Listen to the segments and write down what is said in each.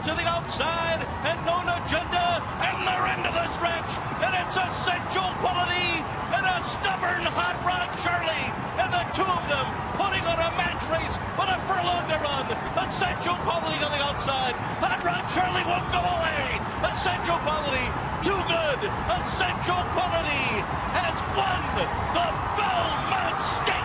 to the outside, and known agenda, and they're into the stretch, and it's Essential Quality and a stubborn Hot Rod Charlie, and the two of them putting on a match race with a furlong to run. Essential Quality on the outside. Hot Rod Charlie won't go away. Essential Quality, too good. Essential Quality has won the Belmont Stakes.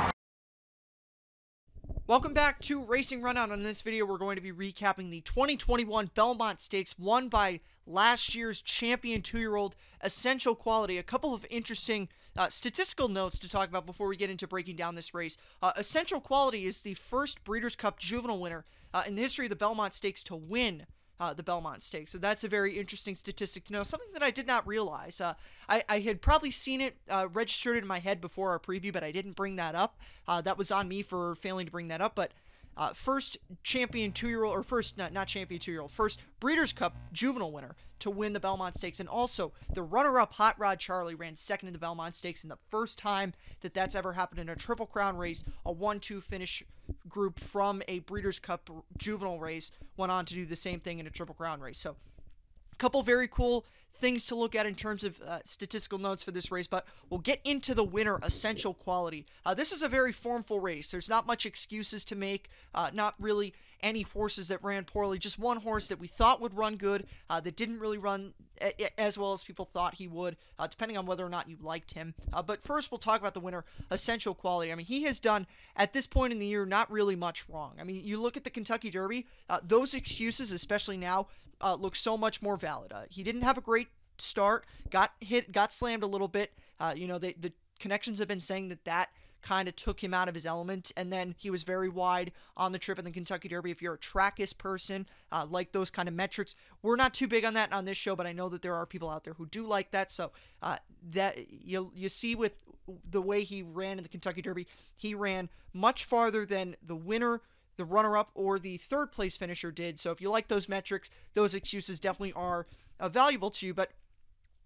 Welcome back to Racing Rundown. On this video, we're going to be recapping the 2021 Belmont Stakes won by last year's champion 2-year-old Essential Quality. A couple of interesting statistical notes to talk about before we get into breaking down this race. Essential Quality is the first Breeders' Cup Juvenile winner in the history of the Belmont Stakes to win the Belmont Stakes. So that's a very interesting statistic to know. Something that I did not realize. I had probably seen it registered in my head before our preview, but I didn't bring that up. That was on me for failing to bring that up. But first champion 2-year-old, or first, not champion 2-year-old, first Breeders' Cup Juvenile winner to win the Belmont Stakes. And also, the runner-up Hot Rod Charlie ran second in the Belmont Stakes, and the first time that that's ever happened in a Triple Crown race. A 1-2 finish group from a Breeders' Cup Juvenile race went on to do the same thing in a Triple Crown race. So, a couple very cool things to look at in terms of statistical notes for this race, but we'll get into the winner, Essential Quality. This is a very formful race. There's not much excuses to make, not really any horses that ran poorly, just one horse that we thought would run good, that didn't really run as well as people thought he would, depending on whether or not you liked him. But first, we'll talk about the winner, Essential Quality. I mean, he has done, at this point in the year, not really much wrong. I mean, you look at the Kentucky Derby, those excuses, especially now, look so much more valid. He didn't have a great start, got hit, got slammed a little bit. The connections have been saying that kind of took him out of his element, and then he was very wide on the trip in the Kentucky Derby. If you're a trackist person, like those kind of metrics, we're not too big on that on this show, but I know that there are people out there who do like that. So that you see with the way he ran in the Kentucky Derby, he ran much farther than the winner, the runner-up, or the third place finisher did. So if you like those metrics, those excuses definitely are valuable to you. But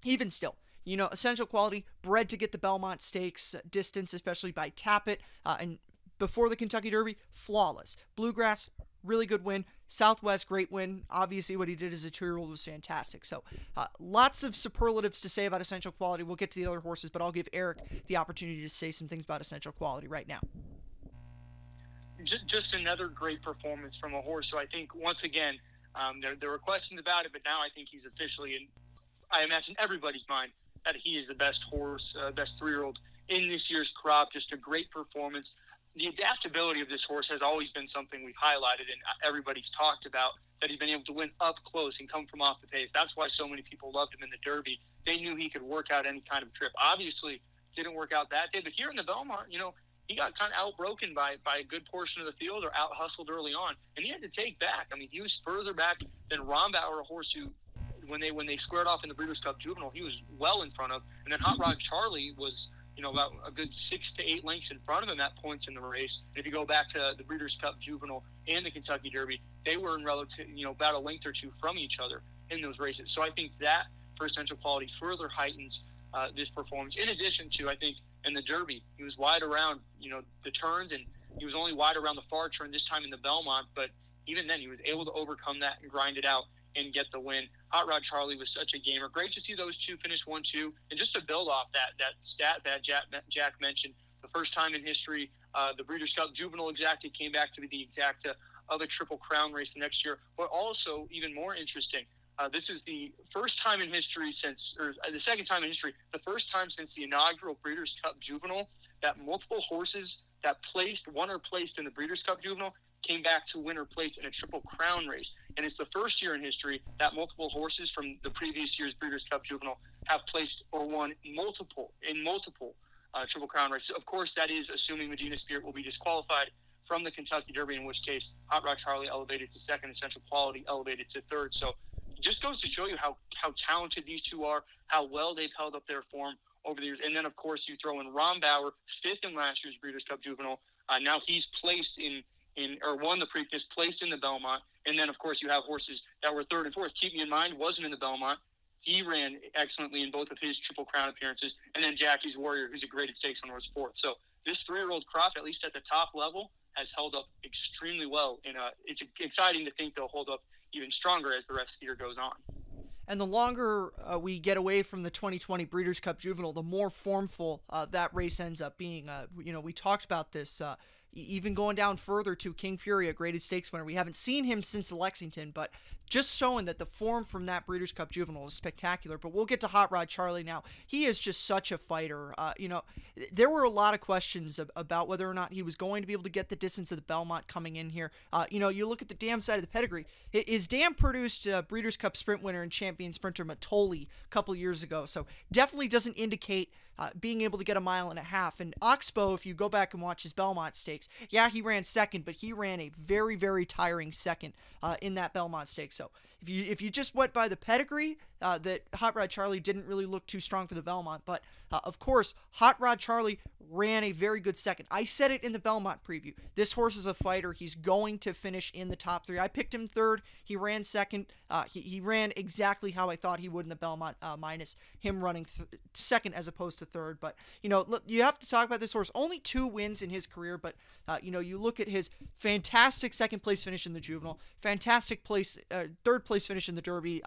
even still, Essential Quality, bred to get the Belmont Stakes distance, especially by Tappet, and before the Kentucky Derby, flawless. Bluegrass, really good win. Southwest, great win. Obviously, what he did as a 2-year-old was fantastic. So, lots of superlatives to say about Essential Quality. We'll get to the other horses, but I'll give Eric the opportunity to say some things about Essential Quality right now. Just another great performance from a horse. So I think, once again, there were questions about it, but now I think he's officially in, I imagine, everybody's mind that he is the best horse, best 3-year-old in this year's crop. Just a great performance. The adaptability of this horse has always been something we've highlighted and everybody's talked about, that he's been able to win up close and come from off the pace. That's why so many people loved him in the Derby. They knew he could work out any kind of trip. Obviously, didn't work out that day, but here in the Belmont, he got kind of outbroken by a good portion of the field, or out-hustled early on, and he had to take back. I mean, he was further back than Bauer, a horse who, when they squared off in the Breeders' Cup Juvenile, he was well in front of. And then Hot Rod Charlie was, about a good 6 to 8 lengths in front of him at points in the race. And if you go back to the Breeders' Cup Juvenile and the Kentucky Derby, they were in relative, about a length or two from each other in those races. So I think that, for Essential Quality, further heightens this performance. In addition to, I think, in the Derby, he was wide around, the turns, and he was only wide around the far turn this time in the Belmont, but even then he was able to overcome that and grind it out and get the win. Hot Rod Charlie was such a gamer. Great to see those two finish 1-2. And just to build off that stat that Jack mentioned, the first time in history, the Breeders' Cup Juvenile exacta came back to be the exacta of a Triple Crown race the next year. But also, even more interesting, this is the first time in history the second time in history, the first time since the inaugural Breeders' Cup Juvenile that multiple horses that won or placed in the Breeders' Cup Juvenile came back to win or place in a Triple Crown race. And it's the first year in history that multiple horses from the previous year's Breeders' Cup Juvenile have placed or won multiple Triple Crown races. Of course, that is assuming Medina Spirit will be disqualified from the Kentucky Derby, in which case Hot Rod Charlie elevated to second, Essential Quality elevated to third. So it just goes to show you how talented these two are, how well they've held up their form over the years. And then, of course, you throw in Bauer, fifth in last year's Breeders' Cup Juvenile. Now he's placed won the Preakness, placed in the Belmont. And then, of course, you have horses that were third and fourth. Keep me in mind, wasn't in the Belmont. He ran excellently in both of his Triple Crown appearances. And then Jackie's Warrior, who's a graded stakes winner, was fourth. So this 3-year-old crop, at least at the top level, has held up extremely well. And it's exciting to think they'll hold up even stronger as the rest of the year goes on. And the longer we get away from the 2020 Breeders' Cup Juvenile, the more formful that race ends up being. We talked about this even going down further to King Fury, a graded stakes winner. We haven't seen him since Lexington, but just showing that the form from that Breeders' Cup Juvenile is spectacular. But we'll get to Hot Rod Charlie now. He is just such a fighter. There were a lot of questions about whether or not he was going to be able to get the distance of the Belmont coming in here. You look at the dam side of the pedigree. His dam produced Breeders' Cup sprint winner and champion sprinter Matoli a couple years ago, so definitely doesn't indicate being able to get a mile and a half. And Oxbow, if you go back and watch his Belmont Stakes, yeah, he ran second, but he ran a very, very tiring second in that Belmont Stakes. So if you just went by the pedigree, that Hot Rod Charlie didn't really look too strong for the Belmont. But of course, Hot Rod Charlie ran a very good second. I said it in the Belmont preview. This horse is a fighter. He's going to finish in the top three. I picked him third. He ran second. He ran exactly how I thought he would in the Belmont, minus him running second as opposed to third. But, look, you have to talk about this horse. Only 2 wins in his career, but, you look at his fantastic second place finish in the Juvenile, fantastic third place finish in the Derby,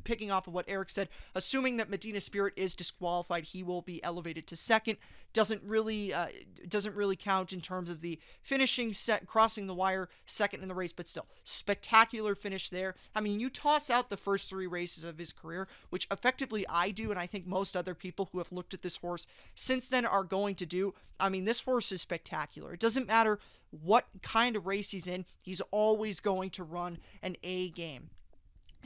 picking off of what Eric said. Assuming that Medina Spirit is disqualified, he will be elevated to second. Doesn't really count in terms of the finishing set, crossing the wire second in the race, but still spectacular finish there. I mean, you toss out the first 3 races of his career, which effectively I do, and I think most other people who have looked at this horse since then are going to do. I mean, this horse is spectacular. It doesn't matter what kind of race he's in, he's always going to run an A game.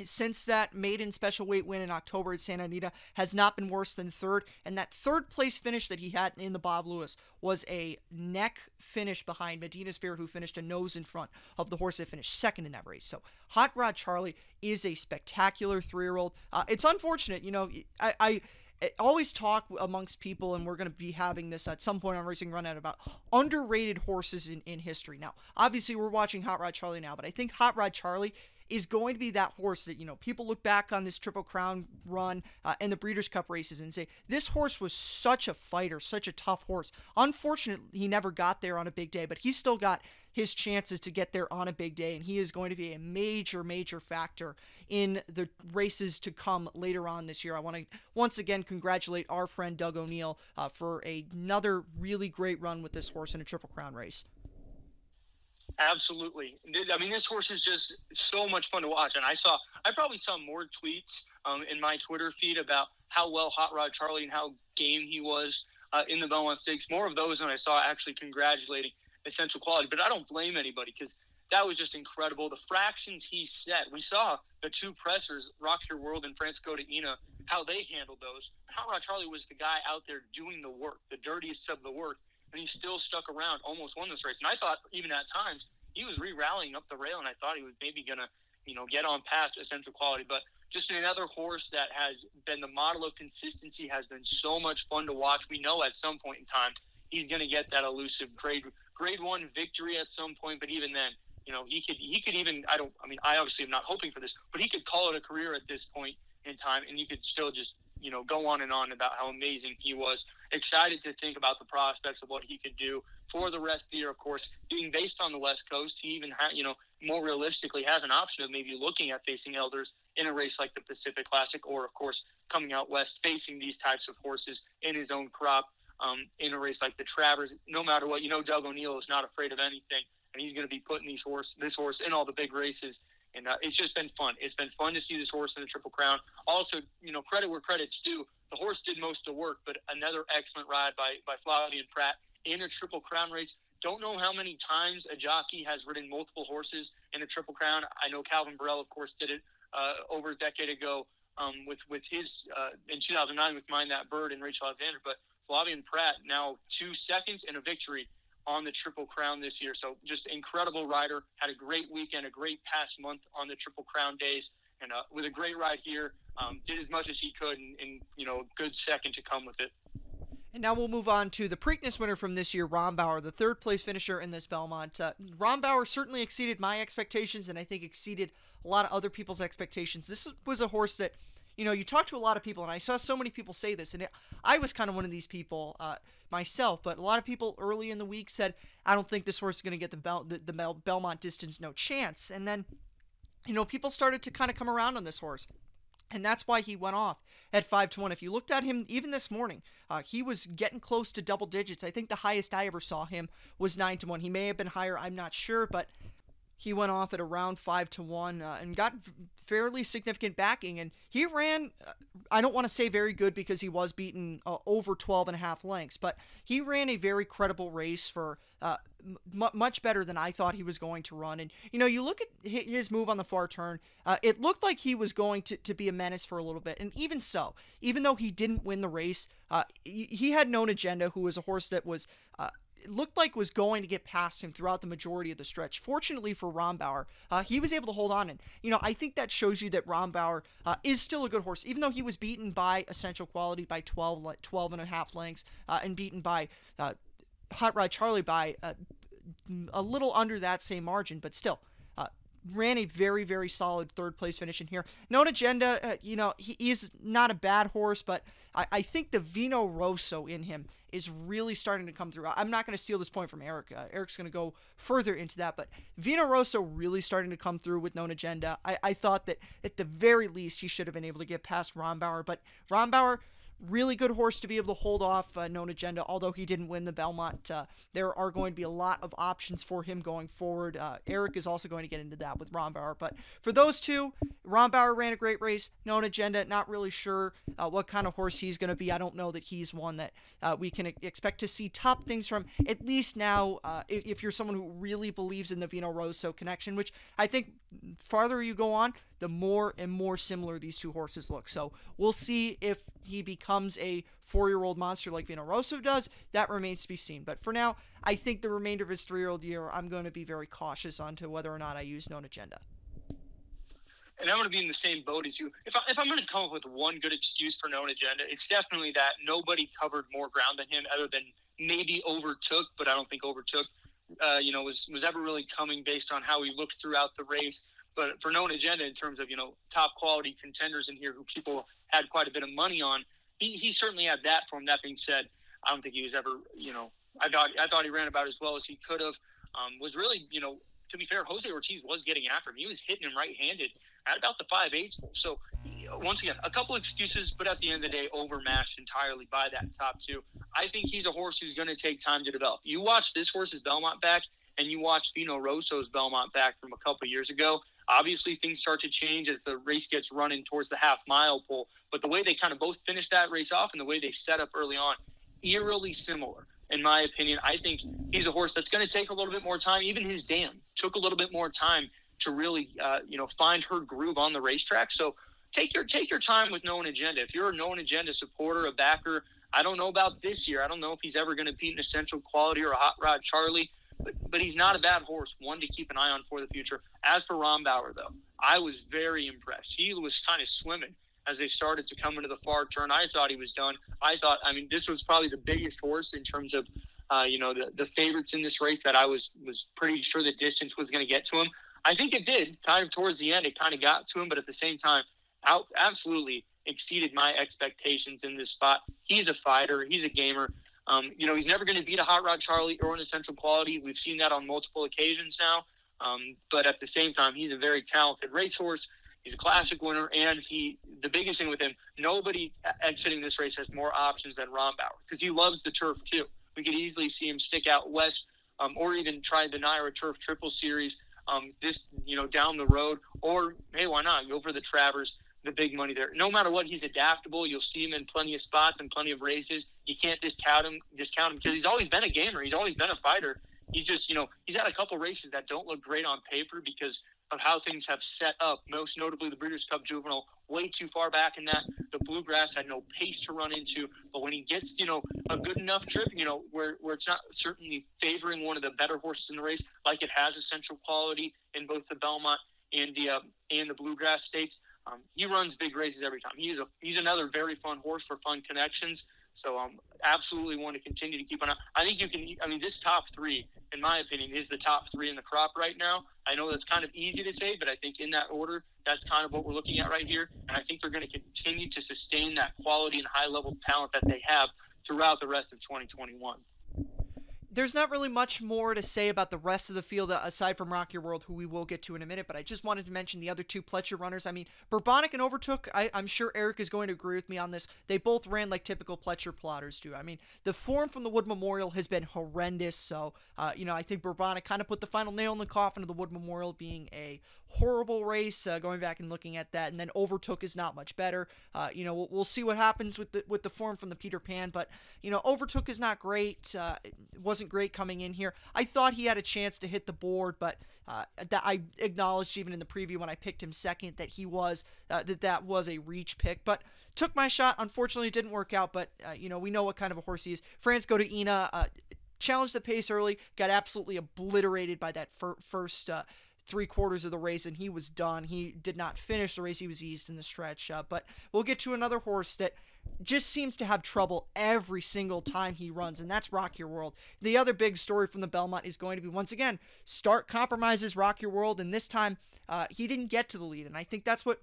Since that maiden special weight win in October at Santa Anita has not been worse than third, and that third place finish that he had in the Bob Lewis was a neck finish behind Medina Spirit, who finished a nose in front of the horse that finished second in that race. So Hot Rod Charlie is a spectacular 3-year-old. It's unfortunate, I always talk amongst people, and we're going to be having this at some point on Racing Runout, about underrated horses in history. Now, obviously, we're watching Hot Rod Charlie now, but I think Hot Rod Charlie is going to be that horse that, people look back on this Triple Crown run and the Breeders' Cup races and say, this horse was such a fighter, such a tough horse. Unfortunately, he never got there on a big day, but he still got his chances to get there on a big day, and he is going to be a major, major factor in the races to come later on this year. I want to once again congratulate our friend Doug O'Neill for another really great run with this horse in a Triple Crown race. Absolutely. I mean, this horse is just so much fun to watch. And I probably saw more tweets in my Twitter feed about how well Hot Rod Charlie and how game he was in the Belmont Stakes. More of those than I saw actually congratulating Essential Quality. But I don't blame anybody, because that was just incredible. The fractions he set. We saw the 2 pressers, Rock Your World and Francisco de Ina, how they handled those. Hot Rod Charlie was the guy out there doing the work, the dirtiest of the work. And he still stuck around, almost won this race. And I thought, even at times, he was re-rallying up the rail, and I thought he was maybe going to, get on past Essential Quality. But just another horse that has been the model of consistency, has been so much fun to watch. We know at some point in time he's going to get that elusive grade 1 victory at some point. But even then, he could even, I obviously am not hoping for this, but he could call it a career at this point in time, and you could still just, go on and on about how amazing he was. Excited to think about the prospects of what he could do for the rest of the year. Of course, being based on the West Coast, he even more realistically has an option of maybe looking at facing elders in a race like the Pacific Classic, or of course coming out west facing these types of horses in his own crop in a race like the Travers. No matter what, Doug O'Neill is not afraid of anything, and he's going to be putting this horse in all the big races. And it's just been fun. It's been fun to see this horse in the Triple Crown. Also, credit where credit's due. The horse did most of the work, but another excellent ride by Flavian Pratt in a Triple Crown race. Don't know how many times a jockey has ridden multiple horses in a Triple Crown. I know Calvin Burrell, of course, did it over a decade ago with his in 2009 with Mind That Bird and Rachel Alexander. But Flavian Pratt now 2 seconds and a victory on the Triple Crown this year. So just incredible rider. Had a great weekend, a great past month on the Triple Crown days, and with a great ride here, did as much as he could, and a good second to come with it. And now we'll move on to the Preakness winner from this year, Ron Bauer, the 3rd place finisher in this Belmont. Ron Bauer certainly exceeded my expectations, and I think exceeded a lot of other people's expectations. This was a horse that, you talk to a lot of people, and I saw so many people say this, and I was kind of one of these people myself, but a lot of people early in the week said, I don't think this horse is going to get the Belmont distance, no chance. And then people started to kind of come around on this horse. And that's why he went off at 5-1. If you looked at him even this morning, he was getting close to double digits. I think the highest I ever saw him was 9-1. He may have been higher, I'm not sure, but he went off at around 5-1 and got fairly significant backing. And he ran, I don't want to say very good because he was beaten over 12.5 lengths, but he ran a very credible race for much better than I thought he was going to run. And, you look at his move on the far turn, it looked like he was going to be a menace for a little bit. And even so, even though he didn't win the race, he had Known Agenda, who was a horse that was it looked like was going to get past him throughout the majority of the stretch. Fortunately for Bauer, he was able to hold on. And, I think that shows you that Bauer is still a good horse, even though he was beaten by Essential Quality by 12.5 lengths and beaten by Hot Rod Charlie by a little under that same margin, but still. Ran a very, very solid third place finish in here. Known Agenda, he is not a bad horse, but I think the Vino Rosso in him is really starting to come through. I'm not going to steal this point from Eric. Eric's going to go further into that, but Vino Rosso really starting to come through with Known Agenda. I thought that at the very least he should have been able to get past Bauer, but Bauer, really good horse to be able to hold off Known Agenda, although he didn't win the Belmont. There are going to be a lot of options for him going forward. Eric is also going to get into that with Bauer. But for those two, Bauer ran a great race. Known Agenda, not really sure what kind of horse he's going to be. I don't know that he's one that we can expect to see top things from, at least now, if you're someone who really believes in the Vino Rosso connection, which I think farther you go on, the more and more similar these two horses look. So we'll see if he becomes a 4-year-old monster like Vino Rosso does. That remains to be seen. But for now, I think the remainder of his 3-year-old year, I'm going to be very cautious on to whether or not I use Known Agenda. And I'm going to be in the same boat as you. If I'm going to come up with one good excuse for Known Agenda, it's definitely that nobody covered more ground than him, other than maybe Overtook, but I don't think Overtook, was ever really coming based on how he looked throughout the race. But for Known Agenda, in terms of, top quality contenders in here who people had quite a bit of money on, he certainly had that for him. That being said, I don't think he was ever, I thought he ran about as well as he could have. Was really, to be fair, Jose Ortiz was getting after him. He was hitting him right-handed at about the 5/8 pole. So, once again, a couple excuses, but at the end of the day, overmatched entirely by that top two. I think he's a horse who's going to take time to develop. You watch this horse's Belmont back, and you watch Vino Rosso's Belmont back from a couple years ago. Obviously, things start to change as the race gets running towards the half-mile pole. But the way they kind of both finished that race off and the way they set up early on, eerily similar, in my opinion. I think he's a horse that's going to take a little bit more time. Even his dam took a little bit more time to really, find her groove on the racetrack. So take your time with Known Agenda. If you're a Known Agenda supporter, a backer, I don't know about this year. I don't know if he's ever going to beat an Essential Quality or a Hot Rod Charlie. But he's not a bad horse, one to keep an eye on for the future. As for Bauer, though, I was very impressed. He was kind of swimming as they started to come into the far turn. I thought he was done. This was probably the biggest horse in terms of, the favorites in this race that I was pretty sure the distance was going to get to him. I think it did. Kind of towards the end, it kind of got to him, but at the same time, absolutely exceeded my expectations in this spot. He's a fighter. He's a gamer. He's never going to beat a Hot Rod Charlie or an Essential Quality. We've seen that on multiple occasions now. But at the same time, he's a very talented racehorse. He's a classic winner. And the biggest thing with him, nobody exiting this race has more options than Bauer because he loves the turf too. We could easily see him stick out west or even try to deny a turf triple series down the road. Or, hey, why not? Go for the Travers. The big money there. No matter what, he's adaptable. You'll see him in plenty of spots and plenty of races. You can't discount him because he's always been a gamer. He's always been a fighter. He just, he's had a couple races that don't look great on paper because of how things have set up, most notably the Breeders' Cup Juvenile, way too far back in that. The Bluegrass had no pace to run into. But when he gets, a good enough trip, where it's not certainly favoring one of the better horses in the race, like it has Essential Quality in both the Belmont and the Bluegrass Stakes, he runs big races every time. He's another very fun horse for fun connections. So absolutely want to continue to keep an eye. I think this top three, in my opinion, is the top three in the crop right now. I know that's kind of easy to say, but I think in that order, that's kind of what we're looking at right here. And I think they're going to continue to sustain that quality and high-level talent that they have throughout the rest of 2021. There's not really much more to say about the rest of the field aside from Rock Your World, who we will get to in a minute, but I just wanted to mention the other two Pletcher runners. I mean, Bourbonic and Overtook, I'm sure Eric is going to agree with me on this. They both ran like typical Pletcher plotters do. I mean, the form from the Wood Memorial has been horrendous, so, I think Bourbonic kind of put the final nail in the coffin of the Wood Memorial being a horrible race, going back and looking at that, and then Overtook is not much better. We'll see what happens with the form from the Peter Pan, but, Overtook is not great. It wasn't great coming in here. I thought he had a chance to hit the board, but that I acknowledged even in the preview when I picked him second that he was that was a reach pick, but took my shot. Unfortunately, it didn't work out, but we know what kind of a horse he is. France Godina challenged the pace early, got absolutely obliterated by that first 3/4 of the race, and he was done. He did not finish the race. He was eased in the stretch, but we'll get to another horse that just seems to have trouble every single time he runs, and that's Rock Your World. The other big story from the Belmont is going to be, once again, start compromises Rock Your World, and this time he didn't get to the lead, and I think that's what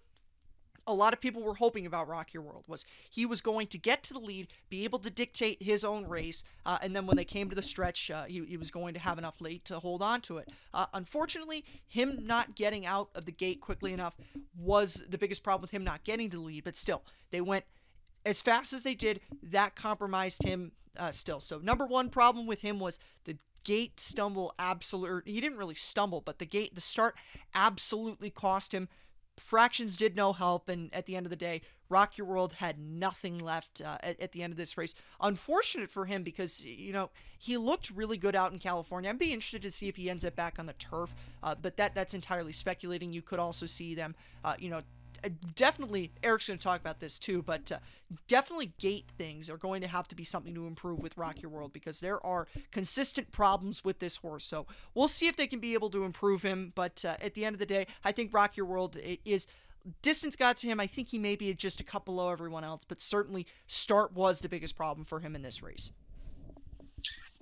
a lot of people were hoping about Rock Your World, was he was going to get to the lead, be able to dictate his own race, and then when they came to the stretch, he was going to have enough late to hold on to it. Unfortunately, him not getting out of the gate quickly enough was the biggest problem with him not getting to the lead, but still, they went as fast as they did. That compromised him still. So number one problem with him was the gate stumble. He didn't really stumble, but the start absolutely cost him. Fractions did no help, and at the end of the day, Rock Your World had nothing left at the end of this race. Unfortunate for him because, he looked really good out in California. I'd be interested to see if he ends up back on the turf, but that's entirely speculating. You could also see them, definitely, Eric's going to talk about this too, but definitely gate things are going to have to be something to improve with Rock Your World because there are consistent problems with this horse. So we'll see if they can be able to improve him, but at the end of the day, I think Rock Your World is... Distance got to him. I think he may be just a cut below everyone else, but certainly start was the biggest problem for him in this race.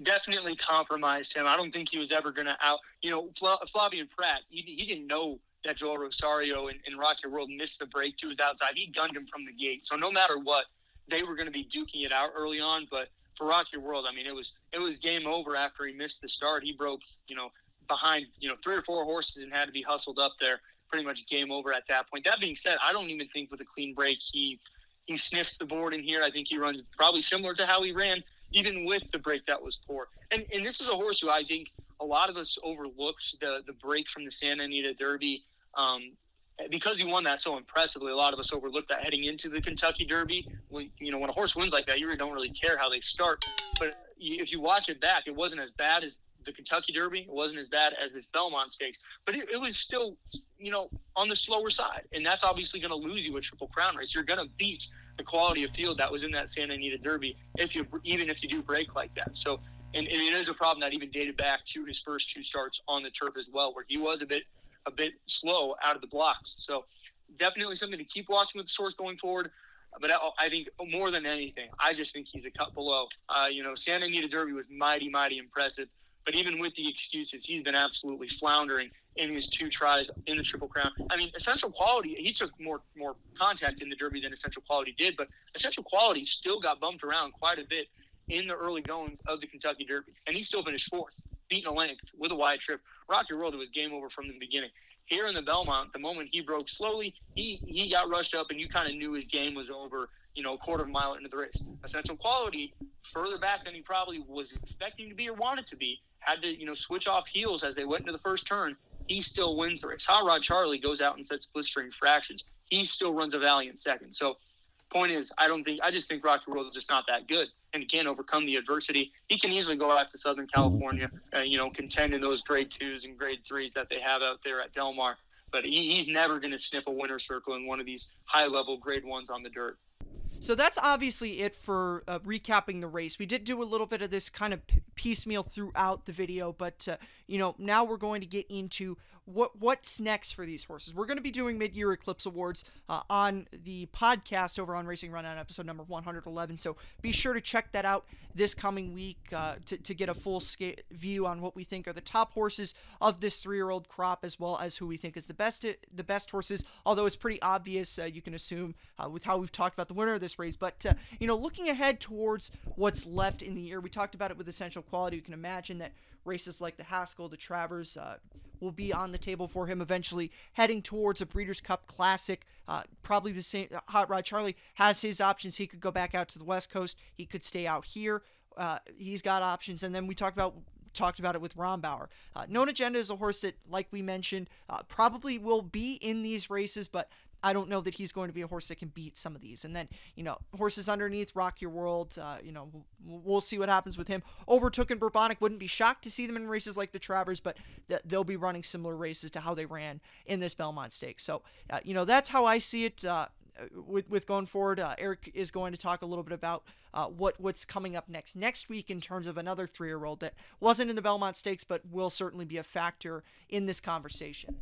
Definitely compromised him. I don't think he was ever going to Flavien Prat, he didn't know that Joel Rosario and Rock Your World missed the break to his outside. He gunned him from the gate. So no matter what, they were going to be duking it out early on. But for Rock Your World, I mean, it was game over after he missed the start. He broke, behind, 3 or 4 horses and had to be hustled up there. Pretty much game over at that point. That being said, I don't even think with a clean break he sniffs the board in here. I think he runs probably similar to how he ran, even with the break that was poor. And this is a horse who I think a lot of us overlooked the break from the Santa Anita Derby. Because he won that so impressively, a lot of us overlooked that heading into the Kentucky Derby. When a horse wins like that, you really don't really care how they start. But if you watch it back, it wasn't as bad as the Kentucky Derby. It wasn't as bad as this Belmont Stakes. But it was still, on the slower side. And that's obviously going to lose you a Triple Crown race. You're going to beat the quality of field that was in that Santa Anita Derby even if you do break like that. So, and it is a problem that even dated back to his first 2 starts on the turf as well, where he was a bit slow out of the blocks. So definitely something to keep watching with the source going forward. But I think more than anything, I just think he's a cut below. Santa Anita Derby was mighty, mighty impressive. But even with the excuses, he's been absolutely floundering in his 2 tries in the Triple Crown. I mean, Essential Quality, he took more contact in the Derby than Essential Quality did, but Essential Quality still got bumped around quite a bit in the early goings of the Kentucky Derby. And he still finished 4th, beating a length with a wide trip. Rock Your World, it was game over from the beginning. Here in the Belmont, the moment he broke slowly, he got rushed up, and you kind of knew his game was over, a quarter of a mile into the race. Essential Quality, further back than he probably was expecting to be or wanted to be, had to, switch off heels as they went into the first turn. He still wins the race. Hot Rod Charlie goes out and sets blistering fractions. He still runs a valiant second. So, point is, I just think Rock Your World is just not that good, and he can't overcome the adversity. He can easily go out to Southern California, contend in those grade 2s and grade 3s that they have out there at Del Mar. But he's never going to sniff a winner's circle in one of these high-level grade 1s on the dirt. So that's obviously it for recapping the race. We did do a little bit of this kind of piecemeal throughout the video, but, now we're going to get into what's next for these horses. We're going to be doing mid-year Eclipse Awards on the podcast over on Racing Rundown episode number 111, so be sure to check that out this coming week to get a full view on what we think are the top horses of this 3-year-old crop, as well as who we think is the best horses, although it's pretty obvious, you can assume with how we've talked about the winner of this race. But looking ahead towards what's left in the year, we talked about it with Essential Quality. You can imagine that races like the Haskell, the Travers, will be on the table for him eventually, heading towards a Breeders' Cup Classic. Probably the same. Hot Rod Charlie has his options. He could go back out to the West Coast. He could stay out here. He's got options. And then we talked about it with Ron Bauer. Known Agenda is a horse that, like we mentioned, probably will be in these races, but I don't know that he's going to be a horse that can beat some of these. And then, horses underneath, Rock Your World, we'll see what happens with him. Overtook and Bourbonic, wouldn't be shocked to see them in races like the Travers, but they'll be running similar races to how they ran in this Belmont Stakes. So, that's how I see it with going forward. Eric is going to talk a little bit about what's coming up next week in terms of another 3-year-old that wasn't in the Belmont Stakes, but will certainly be a factor in this conversation.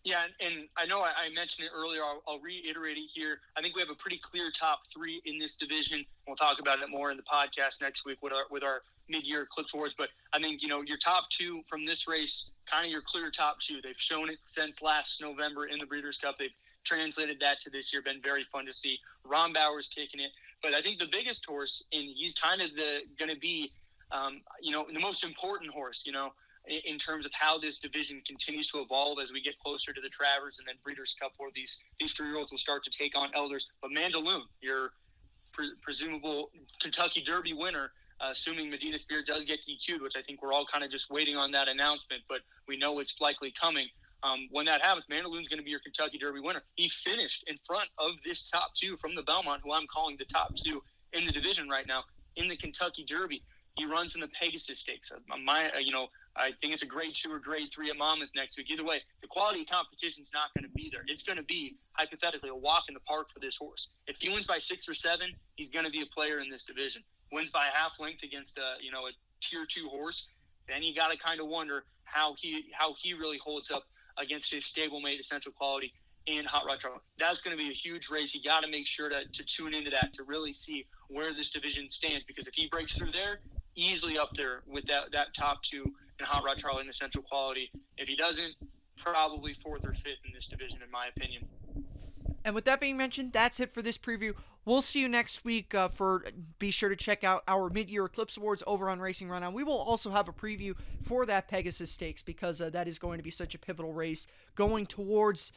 Yeah, and I know I mentioned it earlier. I'll reiterate it here. I think we have a pretty clear top 3 in this division. We'll talk about it more in the podcast next week with our mid-year Eclipse Awards. But I think, your top 2 from this race, kind of your clear top 2. They've shown it since last November in the Breeders' Cup. They've translated that to this year. Been very fun to see. Ron Bauer's kicking it. But I think the biggest horse, and he's kind of going to be, the most important horse, in terms of how this division continues to evolve as we get closer to the Travers and then Breeders' Cup, where these 3-year-olds will start to take on elders. But Mandaloun, your presumable Kentucky Derby winner, assuming Medina Spirit does get DQ'd, which I think we're all kind of just waiting on that announcement, but we know it's likely coming. When that happens, Mandaloun's going to be your Kentucky Derby winner. He finished in front of this top 2 from the Belmont, who I'm calling the top 2 in the division right now, in the Kentucky Derby. He runs in the Pegasus Stakes. I think it's a grade 2 or grade 3 at Monmouth next week. Either way, the quality of competition is not going to be there. It's going to be, hypothetically, a walk in the park for this horse. If he wins by 6 or 7, he's going to be a player in this division. Wins by a half length against a tier 2 horse, then you got to kind of wonder how he really holds up against his stablemate Essential Quality and Hot Rod Charlie. That's going to be a huge race. You got to make sure to tune into that to really see where this division stands, because if he breaks through there, easily up there with that top 2 and Hot Rod Charlie and Essential Quality. If he doesn't, probably 4th or 5th in this division, in my opinion. And with that being mentioned, that's it for this preview. We'll see you next week. Be sure to check out our mid-year Eclipse Awards over on Racing Rundown. We will also have a preview for that Pegasus Stakes, because that is going to be such a pivotal race going towards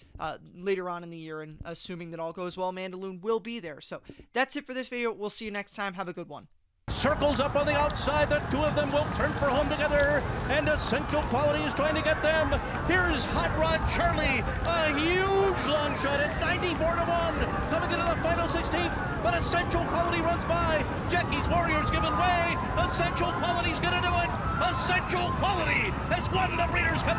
later on in the year, and assuming that all goes well, Mandaloun will be there. So that's it for this video. We'll see you next time. Have a good one. Circles up on the outside. The 2 of them will turn for home together, and Essential Quality is trying to get them. Here's Hot Rod Charlie, a huge long shot at 94-1, coming into the final 16th, but Essential Quality runs by. Jackie's Warriors giving way. Essential Quality's gonna do it. Essential Quality has won the Breeders' Cup.